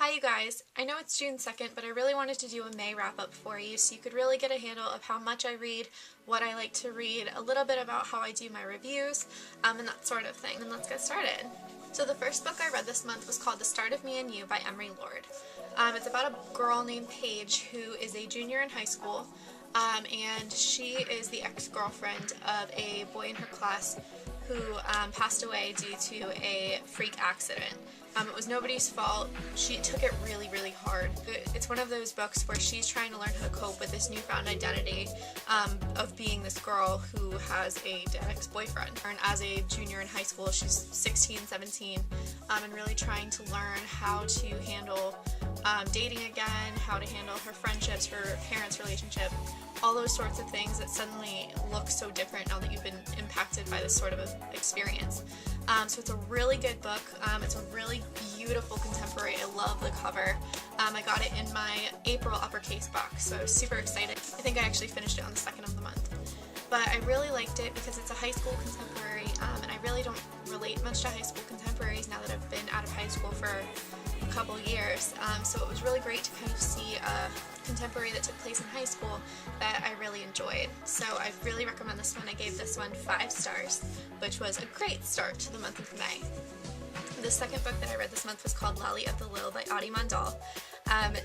Hi you guys, I know it's June 2nd, but I really wanted to do a May wrap-up for you so you could really get a handle of how much I read, what I like to read, a little bit about how I do my reviews, and that sort of thing. And let's get started. So the first book I read this month was called The Start of Me and You by Emery. It's about a girl named Paige who is a junior in high school, and she is the ex-girlfriend of a boy in her class who passed away due to a freak accident. It was nobody's fault. She took it really, really hard. It's one of those books where she's trying to learn how to cope with this newfound identity of being this girl who has a dead ex-boyfriend. And as a junior in high school, she's 16, 17, and really trying to learn how to handle dating again, how to handle her friendships, her parents' relationship, all those sorts of things that suddenly look so different now that you've been impacted by this sort of experience. So it's a really good book. It's a really beautiful contemporary. I love the cover. I got it in my April uppercase box, so I was super excited. I think I actually finished it on the 2nd of the month. But I really liked it because it's a high school contemporary, and I really don't relate much to high school contemporaries now that I've been out of high school for a couple years. So it was really great to kind of see a contemporary that took place in high school that I really enjoyed. So I really recommend this one. I gave this one 5 stars, which was a great start to the month of May. The second book that I read this month was called Lali of the Lill by Mandal.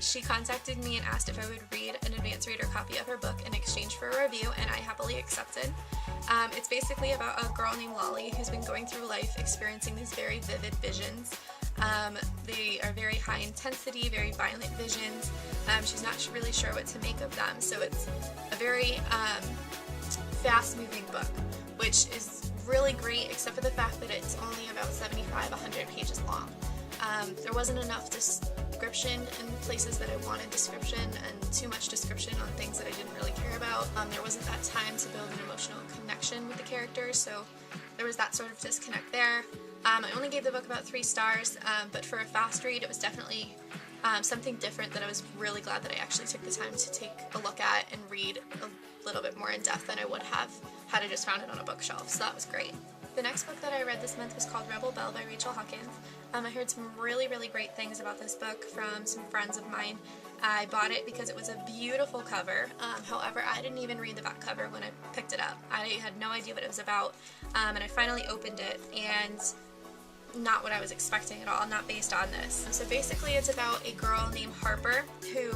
She contacted me and asked if I would read an advanced reader copy of her book in exchange for a review, and I happily accepted. It's basically about a girl named Lali who's been going through life experiencing these very vivid visions. They are very high intensity, very violent visions. She's not really sure what to make of them, so it's a very fast-moving book, which is really great except for the fact that it's only about 75-100 pages long. There wasn't enough description in places that I wanted description, and too much description on things that I didn't really care about. There wasn't that time to build an emotional connection with the characters, so there was that sort of disconnect there. I only gave the book about 3 stars, but for a fast read it was definitely something different that I was really glad that I actually took the time to take a look at and read a little bit more in depth than I would have had I just found it on a bookshelf, so that was great. The next book that I read this month was called Belle by Hawkins. I heard some really, really great things about this book from some friends of mine. I bought it because it was a beautiful cover. However, I didn't even read the back cover when I picked it up. I had no idea what it was about, and I finally opened it, and not what I was expecting at all, not based on this. So basically it's about a girl named Harper who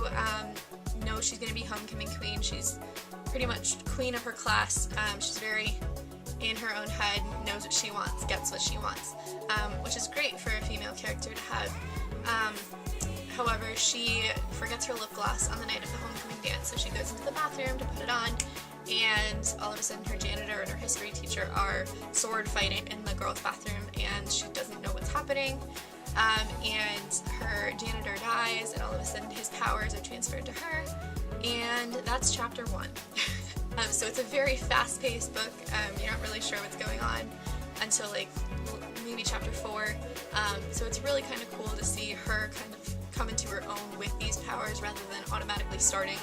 knows she's going to be homecoming queen. She's pretty much queen of her class. She's very in her own head, knows what she wants, gets what she wants, which is great for a female character to have. However, she forgets her lip gloss on the night of the homecoming dance, so she goes into the bathroom to put it on, and all of a sudden her janitor and her history teacher are sword fighting in the girls' bathroom, and she doesn't know what's happening, and her janitor dies, and all of a sudden his powers are transferred to her, and that's chapter 1. So it's a very fast-paced book. You're not really sure what's going on until like maybe chapter 4, so it's really kind of cool to see her kind of come into her own with these powers rather than automatically starting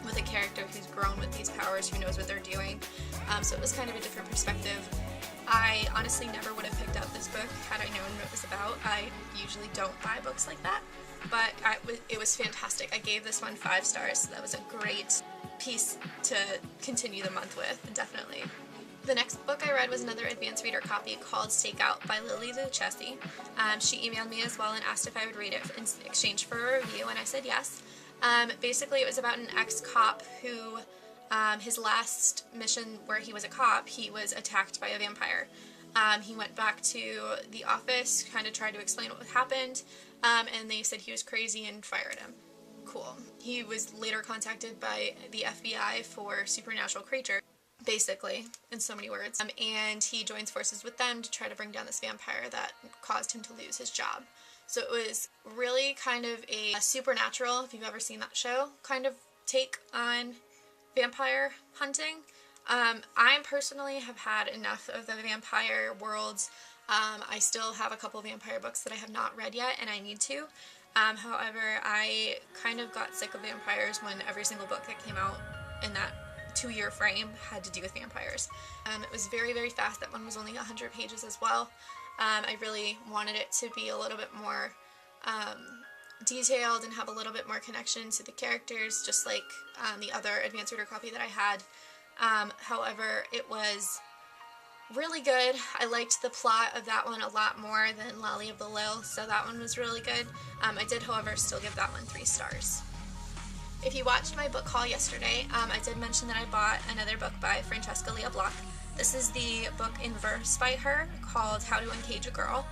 with a character who's grown with these powers, who knows what they're doing. So it was kind of a different perspective. I honestly never would have picked up this book had I known what it was about. I usually don't buy books like that, but it was fantastic. I gave this one 5 stars, so that was a great piece to continue the month with, definitely. The next book I read was another advanced reader copy called Stakeout by Luchesi. She emailed me as well and asked if I would read it in exchange for a review, and I said yes. Basically it was about an ex-cop who, his last mission where he was a cop, he was attacked by a vampire. He went back to the office, kind of tried to explain what happened, and they said he was crazy and fired him. Cool. He was later contacted by the FBI for supernatural creature, basically, in so many words, and he joins forces with them to try to bring down this vampire that caused him to lose his job. So it was really kind of a supernatural, if you've ever seen that show, kind of take on vampire hunting. I personally have had enough of the vampire worlds. I still have a couple vampire books that I have not read yet, and I need to. However, I kind of got sick of vampires when every single book that came out in that 2-year frame had to do with vampires. It was very, very fast. That one was only 100 pages as well. I really wanted it to be a little bit more detailed and have a little bit more connection to the characters, just like the other advanced reader copy that I had. However, it was really good. I liked the plot of that one a lot more than Lali of the Lill, so that one was really good. I did, however, still give that one 3 stars. If you watched my book haul yesterday, I did mention that I bought another book by Francesca. This is the book in verse by her called How to Uncage a Girl.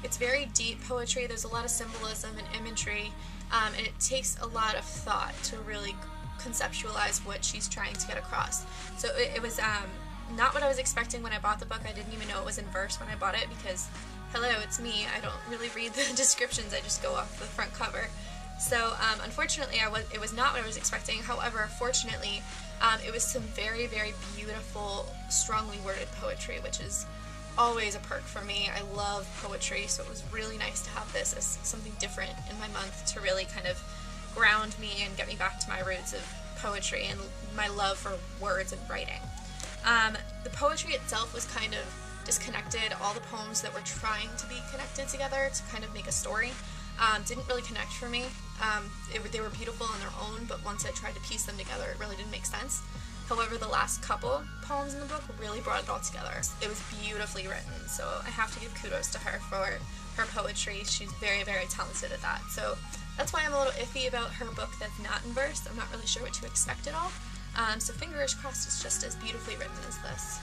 It's very deep poetry. There's a lot of symbolism and imagery, and it takes a lot of thought to really conceptualize what she's trying to get across. So it was not what I was expecting when I bought the book. I didn't even know it was in verse when I bought it because, hello, it's me. I don't really read the descriptions. I just go off the front cover. So unfortunately, it was not what I was expecting. However, fortunately, it was some very, very beautiful, strongly worded poetry, which is always a perk for me. I love poetry, so it was really nice to have this as something different in my month to really kind of ground me and get me back to my roots of poetry and my love for words and writing. The poetry itself was kind of disconnected. All the poems that were trying to be connected together to kind of make a story didn't really connect for me. They were beautiful on their own, but once I tried to piece them together, it really didn't make sense. However, the last couple poems in the book really brought it all together. It was beautifully written, so I have to give kudos to her for her poetry. She's very, very talented at that. So that's why I'm a little iffy about her book that's not in verse. I'm not really sure what to expect at all. So fingers crossed it's just as beautifully written as this.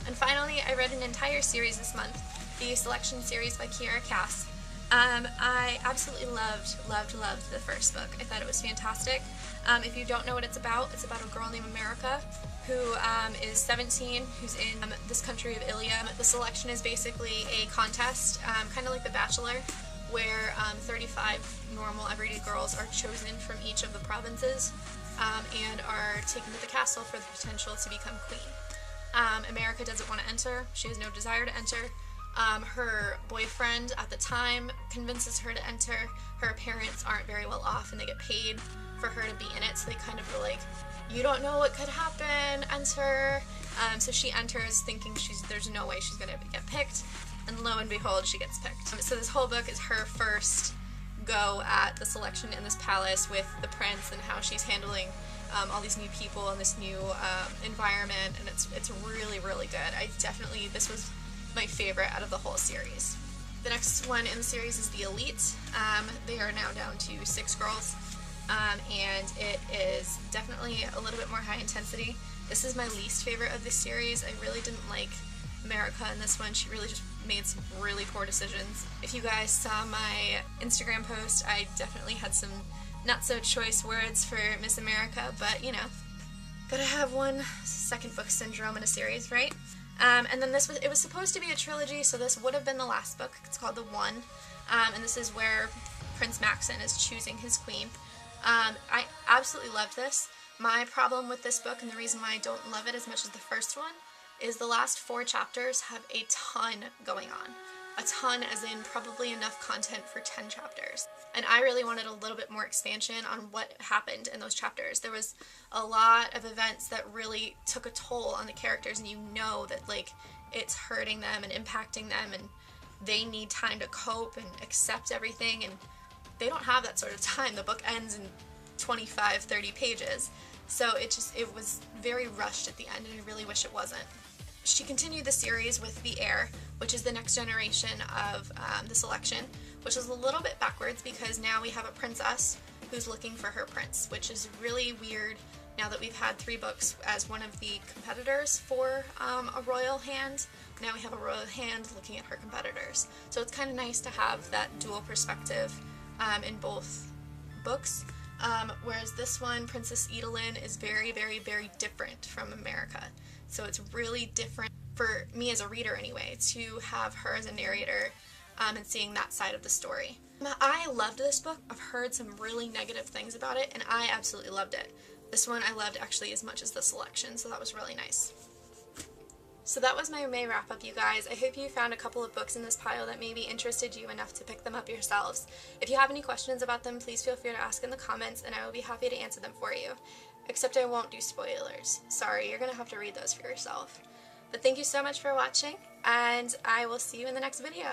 And finally, I read an entire series this month, the Selection series by Kiera Cass. I absolutely loved the first book. I thought it was fantastic. If you don't know what it's about a girl named America who is 17, who's in this country of Ilium. The Selection is basically a contest, kind of like The Bachelor, where 35 normal everyday girls are chosen from each of the provinces and are taken to the castle for the potential to become queen. America doesn't want to enter. She has no desire to enter. Her boyfriend at the time convinces her to enter. Her parents aren't very well off and they get paid for her to be in it, so they kind of were like, you don't know what could happen, enter. So she enters thinking there's no way she's going to get picked, and lo and behold, she gets picked. So this whole book is her first go at the selection in this palace with the prince and how she's handling all these new people and this new environment, and it's really, really good. This was my favorite out of the whole series. The next one in the series is the Elite. They are now down to 6 girls, and it is definitely a little bit more high intensity. This is my least favorite of this series. I really didn't like America in this one. She really just made some really poor decisions. If you guys saw my Instagram post, I definitely had some not so choice words for Miss America, but you know, gotta have one second book syndrome in a series, right? And then it was supposed to be a trilogy, so this would have been the last book. It's called The One, and this is where Prince Maxon is choosing his queen. I absolutely loved this. My problem with this book, and the reason why I don't love it as much as the first one, is the last 4 chapters have a ton going on. A ton as in probably enough content for 10 chapters. And I really wanted a little bit more expansion on what happened in those chapters. There was a lot of events that really took a toll on the characters, and you know that like it's hurting them and impacting them, and they need time to cope and accept everything, and they don't have that sort of time. The book ends in 25, 30 pages. So it was very rushed at the end, and I really wish it wasn't. She continued the series with the Heir, which is the next generation of the Selection, which is a little bit backwards because now we have a princess who's looking for her prince, which is really weird now that we've had 3 books as one of the competitors for a royal hand. Now we have a royal hand looking at her competitors. So it's kind of nice to have that dual perspective in both books. Whereas this one, Princess Edalyn, is very, very, very different from America. So it's really different for me as a reader anyway, to have her as a narrator and seeing that side of the story. I loved this book. I've heard some really negative things about it, and I absolutely loved it. This one I loved actually as much as the Selection, so that was really nice. So that was my May wrap up, you guys. I hope you found a couple of books in this pile that maybe interested you enough to pick them up yourselves. If you have any questions about them, please feel free to ask in the comments, and I will be happy to answer them for you. Except I won't do spoilers. Sorry, you're gonna have to read those for yourself. But thank you so much for watching, and I will see you in the next video.